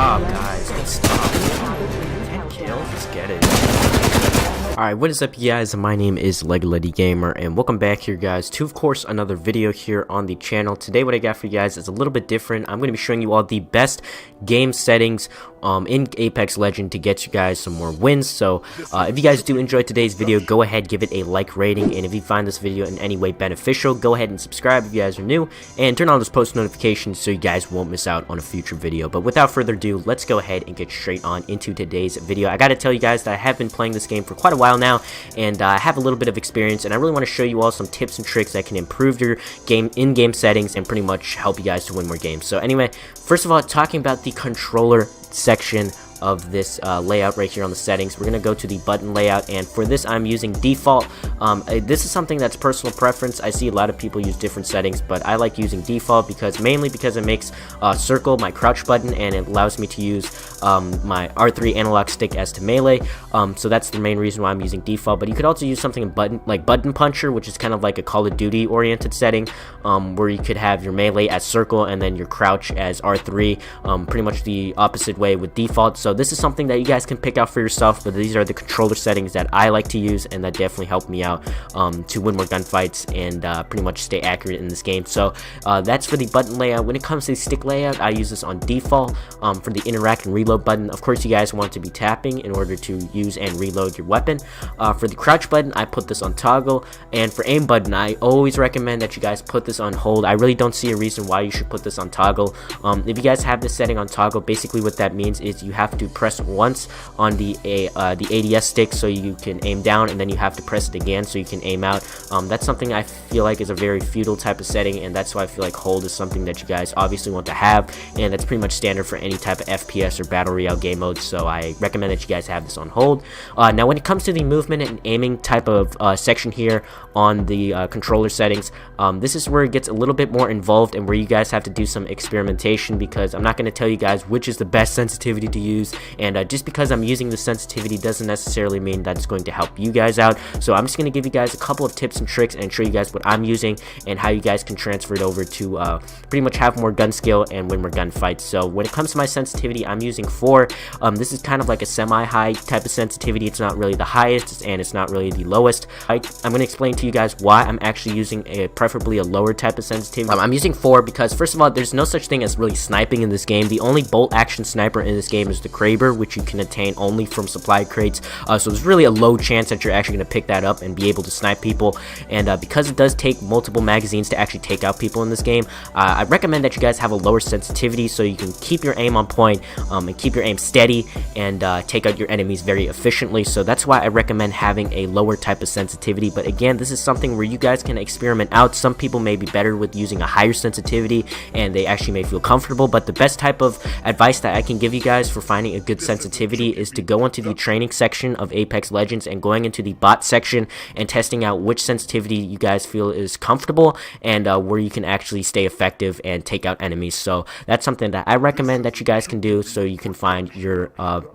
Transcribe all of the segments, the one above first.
job, guys. Good stuff. 10 kills. Let's get it. Alright, what is up, you guys? My name is Legolity Gamer, and welcome back here, guys, to, of course, another video here on the channel. Today, what I got for you guys is a little bit different. I'm going to be showing you all the best game settings in Apex Legends to get you guys some more wins. So, if you guys do enjoy today's video, go ahead, give it a like rating, and if you find this video in any way beneficial, go ahead and subscribe if you guys are new, and turn on those post notifications so you guys won't miss out on a future video. But without further ado, let's go ahead and get straight on into today's video. I gotta tell you guys that I have been playing this game for quite a while now, and I have a little bit of experience, and I really want to show you all some tips and tricks that can improve your in-game settings and pretty much help you guys to win more games. So anyway, first of all, talking about the controller section of this layout right here on the settings, we're gonna go to the button layout, and for this I'm using default. This is something that's personal preference. I see a lot of people use different settings, but I like using default mainly because it makes circle my crouch button, and it allows me to use my R3 analog stick as to melee. So that's the main reason why I'm using default. But you could also use something in button puncher, which is kind of like a Call of Duty oriented setting, where you could have your melee as circle and then your crouch as R3, pretty much the opposite way with default. So this is something that you guys can pick out for yourself, but these are the controller settings that I like to use, and that definitely help me out to win more gunfights and pretty much stay accurate in this game. So that's for the button layout. When it comes to the stick layout, I use this on default. For the interact and reload button, of course you guys want to be tapping in order to use and reload your weapon. For the crouch button, I put this on toggle, and for aim button, I always recommend that you guys put this on hold. I really don't see a reason why you should put this on toggle. If you guys have this setting on toggle, basically what that means is you have to press once on the ADS stick so you can aim down, and then you have to press it again so you can aim out. That's something I feel like is a very futile type of setting, and that's why I feel like hold is something that you guys obviously want to have, and that's pretty much standard for any type of FPS or Battle Royale game mode, so I recommend that you guys have this on hold. Now when it comes to the movement and aiming type of section here on the controller settings, this is where it gets a little bit more involved and where you guys have to do some experimentation, because I'm not going to tell you guys which is the best sensitivity to use, and just because I'm using the sensitivity doesn't necessarily mean that it's going to help you guys out. So I'm just going to give you guys a couple of tips and tricks and show you guys what I'm using and how you guys can transfer it over to pretty much have more gun skill and win more gunfights. So when it comes to my sensitivity, I'm using 4. This is kind of like a semi-high type of sensitivity. It's not really the highest and it's not really the lowest. I'm going to explain to you guys why I'm actually using preferably a lower type of sensitivity. I'm using 4 because, first of all, there's no such thing as really sniping in this game. The only bolt action sniper in this game is the Kraber, which you can attain only from supply crates. So there's really a low chance that you're actually going to pick that up and be able to snipe people. And because it does take multiple magazines to actually take out people in this game, I recommend that you guys have a lower sensitivity so you can keep your aim on point and keep your aim steady and take out your enemies very efficiently. So that's why I recommend having a lower type of sensitivity. But again, this is something where you guys can experiment out. Some people may be better with using a higher sensitivity and they actually may feel comfortable, but the best type of advice that I can give you guys for finding a good sensitivity is to go into the training section of Apex Legends and going into the bot section and testing out which sensitivity you guys feel is comfortable and where you can actually stay effective and take out enemies. So that's something that I recommend that you guys can do so you can find your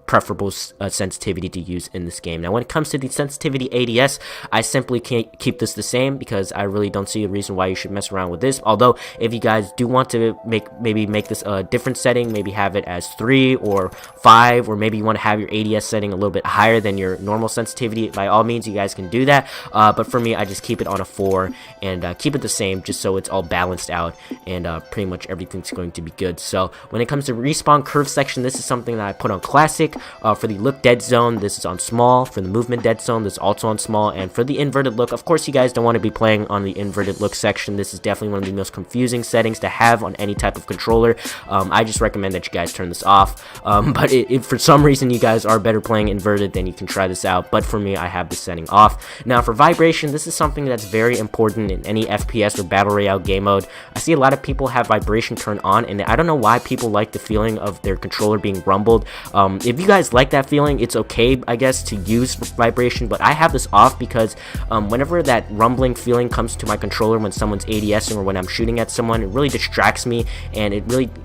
preferable sensitivity to use in this game. Now when it comes to the sensitivity ADS, I simply can't keep this the same because I really don't see a reason why you should mess around with this. Although if you guys do want to maybe make this a different setting, maybe have it as 3 or 5, or maybe you want to have your ADS setting a little bit higher than your normal sensitivity, by all means you guys can do that. But for me, I just keep it on a 4 and keep it the same just so it's all balanced out and pretty much everything's going to be good. So when it comes to respawn curve section, this is something that I put on classic. For the look dead zone, this is on small. For the movement dead zone, this is also on small. And for the inverted look, of course you guys don't want to be playing on the inverted look section. This is definitely one of the most confusing settings to have on any type of controller. I just recommend that you guys turn this off. But if for some reason you guys are better playing inverted, then you can try this out. But for me, I have this setting off. Now for vibration, this is something that's very important in any FPS or Battle Royale game mode. I see a lot of people have vibration turned on, and I don't know why people like the feeling of their controller being rumbled. If you guys like that feeling, it's okay, I guess, to use vibration, but I have this off because whenever that rumbling feeling comes to my controller when someone's ADSing or when I'm shooting at someone, it really distracts me, and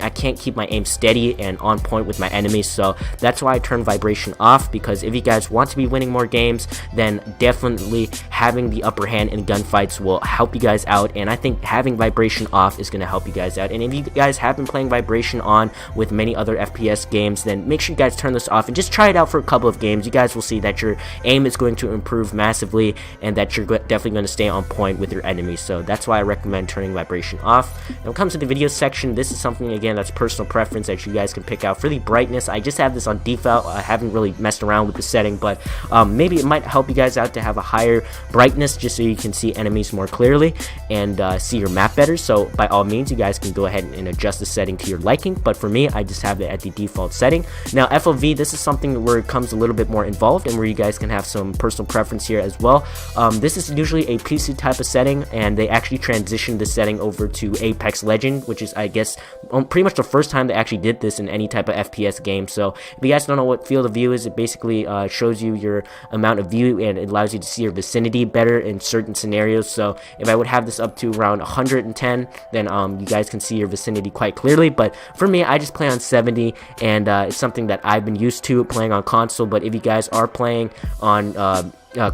I can't keep my aim steady and on point with my enemies. So that's why I turn vibration off, because if you guys want to be winning more games, then definitely having the upper hand in gunfights will help you guys out, and I think having vibration off is going to help you guys out. And if you guys have been playing vibration on with many other FPS games, then make sure you guys turn this off and just try it out for a couple of games. You guys will see that your aim is going to improve massively, and that you're definitely going to stay on point with your enemies. So that's why I recommend turning vibration off. When it comes to the video section, this is something, again, that's personal preference that you guys can pick out. For the brightness, I just have this on default. I haven't really messed around with the setting, but maybe it might help you guys out to have a higher brightness, just so you can see enemies more clearly and see your map better. So by all means, you guys can go ahead and adjust the setting to your liking, but for me, I just have it at the default setting. Now FOV, this is something where it comes a little bit more involved and where you guys can have some personal preference here as well. This is usually a PC type of setting, and they actually transitioned the setting over to Apex Legend, which is, I guess, pretty much the first time they actually did this in any type of FPS game. So if you guys don't know what field of view is, it basically shows you your amount of view, and it allows you to see your vicinity better in certain scenarios. So if I would have this up to around 110, then you guys can see your vicinity quite clearly. But for me, I just play on 70, and it's something that I've been used to playing on console. But if you guys are playing on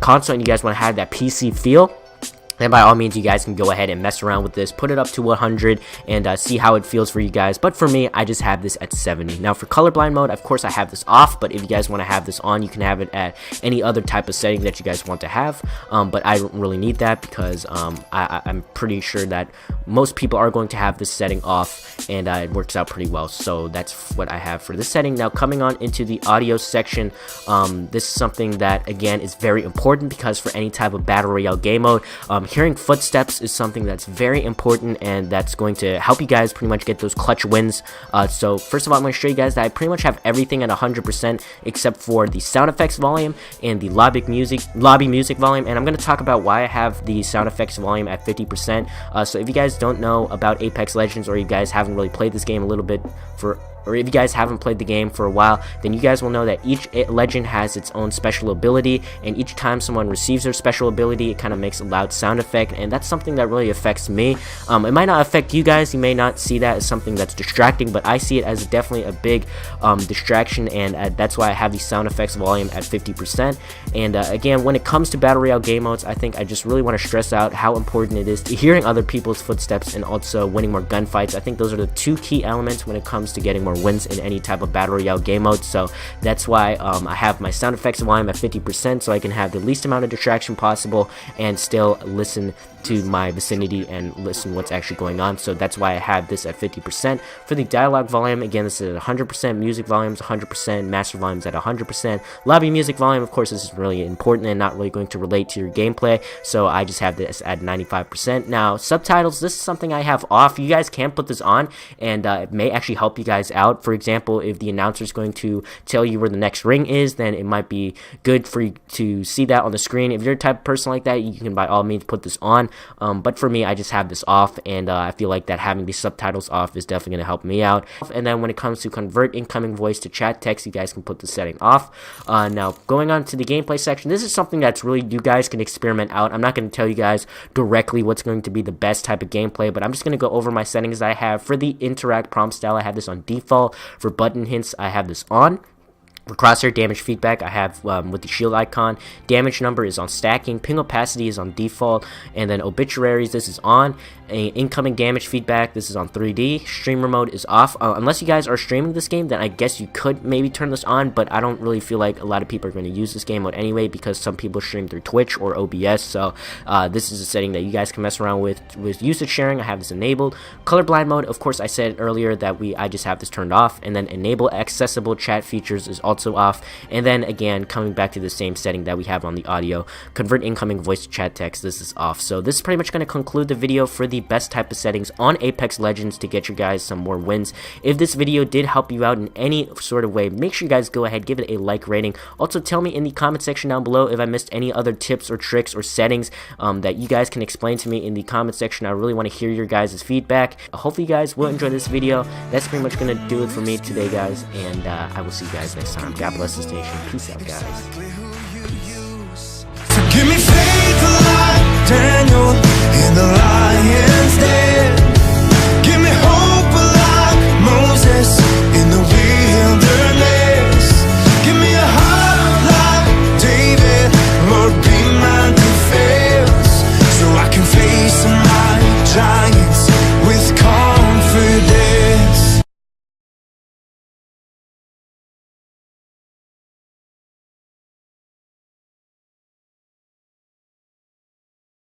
console and you guys want to have that PC feel, then by all means, you guys can go ahead and mess around with this, put it up to 100, and see how it feels for you guys. But for me, I just have this at 70. Now for colorblind mode, of course I have this off, but if you guys want to have this on, you can have it at any other type of setting that you guys want to have. But I don't really need that, because I'm pretty sure that most people are going to have this setting off, and it works out pretty well. So that's what I have for this setting. Now coming on into the audio section, this is something that, again, is very important, because for any type of battle royale game mode, hearing footsteps is something that's very important, and that's going to help you guys pretty much get those clutch wins. So first of all, I'm going to show you guys that I pretty much have everything at 100% except for the sound effects volume and the lobby music volume, and I'm going to talk about why I have the sound effects volume at 50%. So if you guys don't know about Apex Legends, or you guys haven't really played this game a little bit or if you guys haven't played the game for a while, then you guys will know that each legend has its own special ability, and each time someone receives their special ability, it kind of makes a loud sound effect, and that's something that really affects me. It might not affect you guys, you may not see that as something that's distracting, but I see it as definitely a big distraction, and that's why I have the sound effects volume at 50%. And again, when it comes to battle royale game modes, I think I just really want to stress out how important it is to hearing other people's footsteps and also winning more gunfights. I think those are the two key elements when it comes to getting more wins in any type of battle royale game mode. So that's why I have my sound effects volume at 50%, so I can have the least amount of distraction possible and still listen to my vicinity and listen what's actually going on. So that's why I have this at 50%. For the dialogue volume, again, this is at 100%, music volumes 100%, master volumes at 100%. Lobby music volume, of course, this is really important and not really going to relate to your gameplay, so I just have this at 95%. Now subtitles, this is something I have off. You guys can put this on, and it may actually help you guys out. For example, if the announcer is going to tell you where the next ring is, then it might be good for you to see that on the screen. If you're a type of person like that, you can by all means put this on. But for me, I just have this off, and I feel like that having the subtitles off is definitely going to help me out. And then when it comes to convert incoming voice to chat text, you guys can put the setting off. Now going on to the gameplay section, this is something that's really, you guys can experiment out. I'm not going to tell you guys directly what's going to be the best type of gameplay, but I'm just going to go over my settings I have. For the interact prompt style, I have this on default. For button hints, I have this on. For crosshair damage feedback, I have with the shield icon. Damage number is on stacking. Ping opacity is on default. And then obituaries, this is on. Incoming damage feedback, this is on 3D. Streamer mode is off. Unless you guys are streaming this game, then I guess you could maybe turn this on, but I don't really feel like a lot of people are going to use this game mode anyway, because some people stream through Twitch or OBS. So this is a setting that you guys can mess around with usage sharing. I have this enabled. Colorblind mode, of course, I said earlier that I just have this turned off. And then enable accessible chat features is also off. And then again, coming back to the same setting that we have on the audio, convert incoming voice to chat text, this is off. So this is pretty much going to conclude the video for the best type of settings on Apex Legends to get you guys some more wins. If this video did help you out in any sort of way, make sure you guys go ahead, give it a like rating. Also tell me in the comment section down below if I missed any other tips or tricks or settings that you guys can explain to me in the comment section. I really want to hear your guys' feedback. Hopefully you guys will enjoy this video. That's pretty much going to do it for me today, guys, and I will see you guys next time. God bless this nation. Peace out, guys. So give me faith like Daniel in the